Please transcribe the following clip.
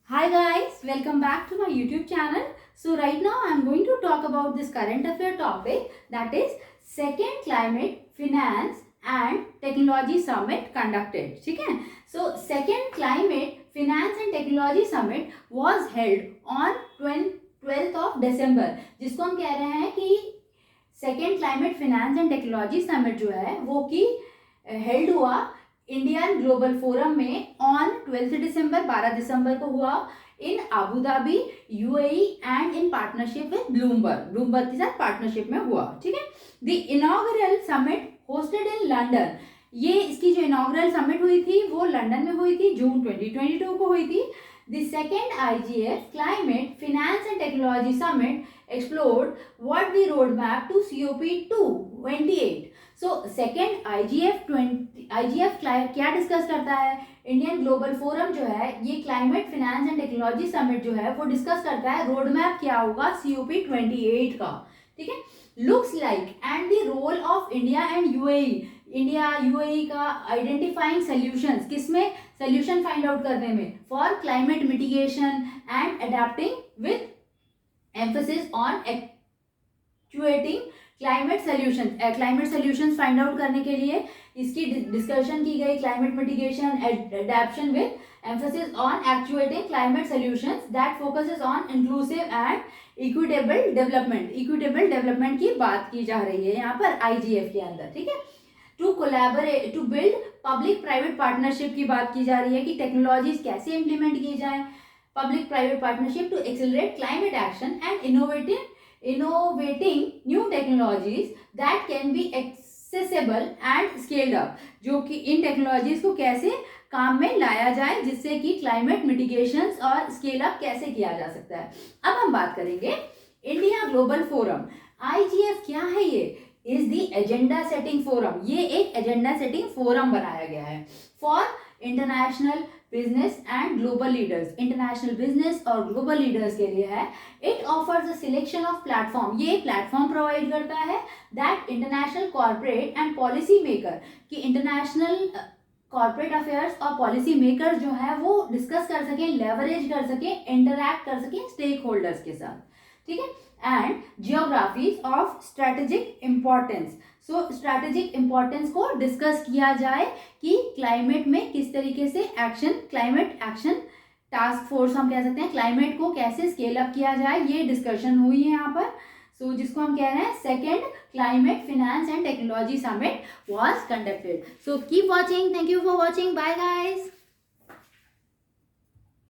Hi guys, welcome back to my YouTube channel. So right now I am going to talk about this current affair topic, that is second climate finance and technology summit conducted. ठीक है? So second climate finance and technology summit was held on 12th of December, जिसको हम कह रहे हैं कि second climate finance and technology summit जो है वो की हेल्ड हुआ इंडियन ग्लोबल फोरम में ऑन 12 दिसंबर 12 दिसंबर को हुआ in Abu Dhabi UAE and in partnership with Bloomberg के साथ पार्टनरशिप में हुआ. ठीक है. The inaugural summit hosted in London. ये इसकी जो इनॉग्रल समिट हुई थी वो लंदन में हुई थी, जून 2022 को हुई थी. The second IGF Climate Finance and Technology Summit explored what the roadmap to COP28. So second IGF क्या डिस्कस करता है? इंडियन ग्लोबल फोरम जो है ये climate finance and technology summit जो है वो डिस्कस करता है रोड मैप क्या होगा COP28 का. ठीक है. Looks like and the role of India and UAE का आइडेंटिफाइंग सोल्यूशंस, किसमें सोल्यूशन फाइंड आउट करने में, for climate mitigation and adapting with emphasis on actuating climate solutions find out करने के लिए इसकी डिस्कशन की गई. Climate mitigation adaptation with emphasis on actuating climate solutions that focuses on inclusive and equitable development की बात की जा रही है यहाँ पर आईजीएफ के अंदर. ठीक है. To collaborate to build public private partnership की बात की जा रही है कि टेक्नोलॉजीज कैसे इंप्लीमेंट की जाए. Public private partnership to accelerate climate action and innovating new technologies that can be accessible and scaled up. जो कि इन टेक्नोलॉजीज को कैसे काम में लाया जाए जिससे कि क्लाइमेट मिटिगेशंस और स्केल अप कैसे किया जा सकता है. अब हम बात करेंगे इंडिया ग्लोबल फोरम. आईजीएफ क्या है? ये is the agenda setting forum. ये एक एजेंडा सेटिंग फोरम बनाया गया है for international business and global leaders. International business और ग्लोबल लीडर्स के लिए है. It offers a selection of platform. ये प्लेटफॉर्म प्रोवाइड करता है that international corporate and policy maker, कि इंटरनेशनल कॉर्पोरेट अफेयर्स और पॉलिसी मेकर जो है वो डिस्कस कर सके, लेवरेज कर सके, इंटरैक्ट कर सके स्टेक होल्डर्स के साथ. ठीक है. And geographies of strategic importance. So strategic importance को डिस्कस किया जाए कि क्लाइमेट में किस तरीके से क्लाइमेट एक्शन टास्क फोर्स हम कह सकते हैं, क्लाइमेट को कैसे स्केल अप किया जाए, ये डिस्कशन हुई है यहाँ पर. सो जिसको हम कह रहे हैं second climate finance and technology summit was conducted. So keep watching. Thank you for watching. Bye guys.